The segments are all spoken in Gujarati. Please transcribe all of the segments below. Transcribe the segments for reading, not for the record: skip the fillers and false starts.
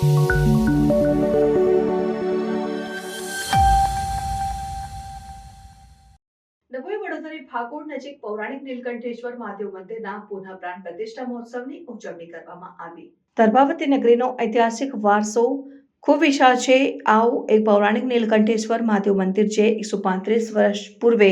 ડભોઈ વડોદરા ફાકોડ નજીક પૌરાણિક નીલકંઠેશ્વર મહાદેવ મંદિરના પુનઃ પ્રાણ પ્રતિષ્ઠા મહોત્સવની ઉજવણી કરવામાં આવી। તરભાવતી નગરીનો ઐતિહાસિક વારસો ખૂબ વિશાળ છે। આવું એક પૌરાણિક નીલકંઠેશ્વર મહાદેવ મંદિર જે 135 વર્ષ પૂર્વે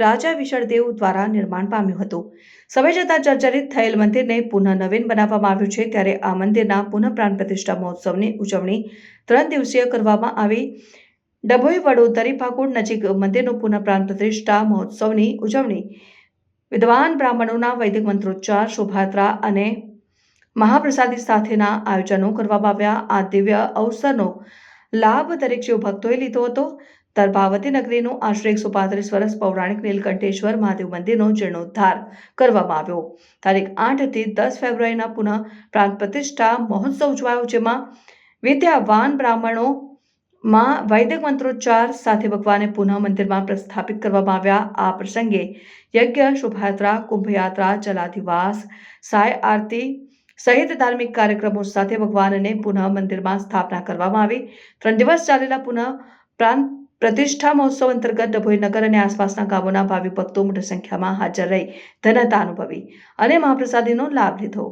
રાજા વિશળદેવ દ્વારા નિર્માણ પામ્યું હતું। સમય જતાં જર્જરિત થયેલ મંદિરને પુનઃ નવીન બનાવવામાં આવ્યું છે। ત્યારે આ મંદિરના પુનઃ પ્રાણ પ્રતિષ્ઠા મહોત્સવની ઉજવણી 3 દિવસીય કરવામાં આવી। ડભોઈ વડોદરી ફાકોડ નજીક મંદિરનો પુનઃ પ્રાણ પ્રતિષ્ઠા મહોત્સવની ઉજવણી વિદ્વાન બ્રાહ્મણોના વૈદિક મંત્રોચ્ચાર, શોભાયાત્રા અને મહાપ્રસાદી સાથેના આયોજનો કરવામાં આવ્યા। આ દિવ્ય અવસરનો લાભ દરેક શિવભક્તોએ લીધો હતો। તરભાવતી નગરીનું આશરે 135 વર્ષ પૌરાણિક નીલકંઠેશ્વર મહાદેવ મંદિરનો જીર્ણોદ્ધાર કરવામાં આવ્યો। તારીખ 8 થી 10 ફેબ્રુઆરીના પુનઃ પ્રાણ પ્રતિષ્ઠા મહોત્સવ ઉજવાયો, જેમાં વિદ્યાવાન બ્રાહ્મણો માં વૈદિક મંત્રોચ્ચાર સાથે ભગવાનને પુનઃ મંદિરમાં પ્રસ્થાપિત કરવામાં આવ્યા। આ પ્રસંગે યજ્ઞ, શોભાયાત્રા, કુંભયાત્રા, જલાધિવાસ, સાય આરતી સહિત ધાર્મિક કાર્યક્રમો સાથે ભગવાનને પુનઃ મંદિરમાં સ્થાપના કરવામાં આવી। 3 દિવસ ચાલેલા પુનઃ પ્રાણ પ્રતિષ્ઠા મહોત્સવ અંતર્ગત ડભોઈ નગર અને આસપાસના ગામોના ભાવિક ભક્તો મોટી સંખ્યામાં હાજર રહી ધન્યતા અનુભવી અને મહાપ્રસાદીનો લાભ લીધો।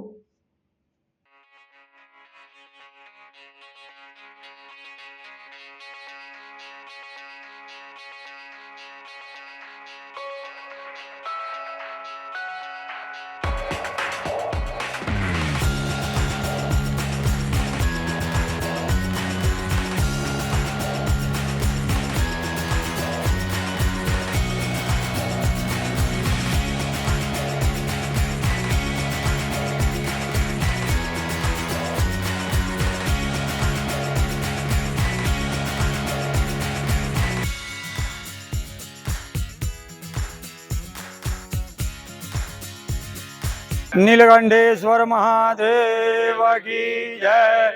नीलकंठेश्वर महादेव की जय।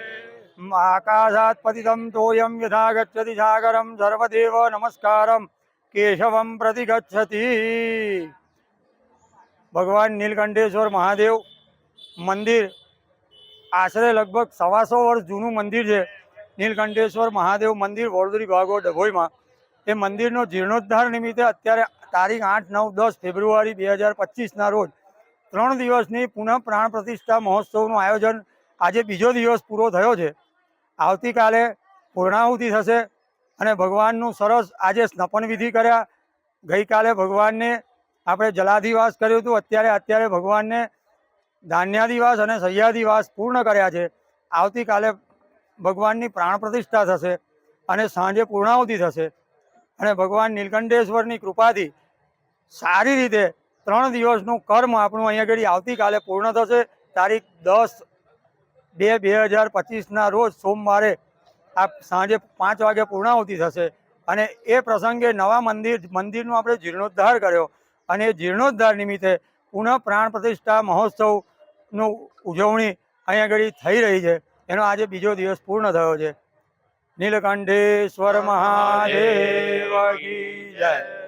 आकाशात् पतितं तोयं यथा गच्छति सागरं सर्वदेव नमस्कारं केशवं प्रति गच्छति। भगवान नीलकंठेश्वर महादेव मंदिर आश्रे लगभग 125 वर्ष जूनू मंदिर है। नीलकंठेश्वर महादेव मंदिर वडोदरी भागोळ डभोईमां ए मंदिरनो जीर्णोद्धार निमित्ते अत्यारे तारीख 8, 9, 10 फेब्रुआरी 2025 ना रोज 3 દિવસની પુનઃ પ્રાણ પ્રતિષ્ઠા મહોત્સવનું આયોજન આજે બીજો દિવસ પૂરો થયો છે। આવતીકાલે પૂર્ણાહુતિ થશે અને ભગવાનનું સરસ આજે સ્નપન વિધિ કર્યા। ગઈકાલે ભગવાનને આપણે જલાધિવાસ કર્યું હતું। અત્યારે ભગવાનને ધાન્યાધિવાસ અને શય્યાધિવાસ પૂર્ણ કર્યા છે। આવતીકાલે ભગવાનની પ્રાણ પ્રતિષ્ઠા થશે અને સાંજે પૂર્ણાહુતિ થશે અને ભગવાન નીલકંઠેશ્વરની કૃપાથી સારી રીતે 3 દિવસનું કર્મ આપણું અહીંયા આગળ આવતીકાલે પૂર્ણ થશે। તારીખ 10/2/2025 રોજ સોમવારે આ સાંજે 5 વાગે પૂર્ણાહુતિ થશે અને એ પ્રસંગે નવા મંદિરનો આપણે જીર્ણોદ્ધાર કર્યો અને એ જીર્ણોદ્ધાર નિમિત્તે પુનઃ પ્રાણ પ્રતિષ્ઠા મહોત્સવનું ઉજવણી અહીંયા આગળ થઈ રહી છે। એનો આજે બીજો દિવસ પૂર્ણ થયો છે। નીલકંઠેશ્વર મહાદેવ કી જય।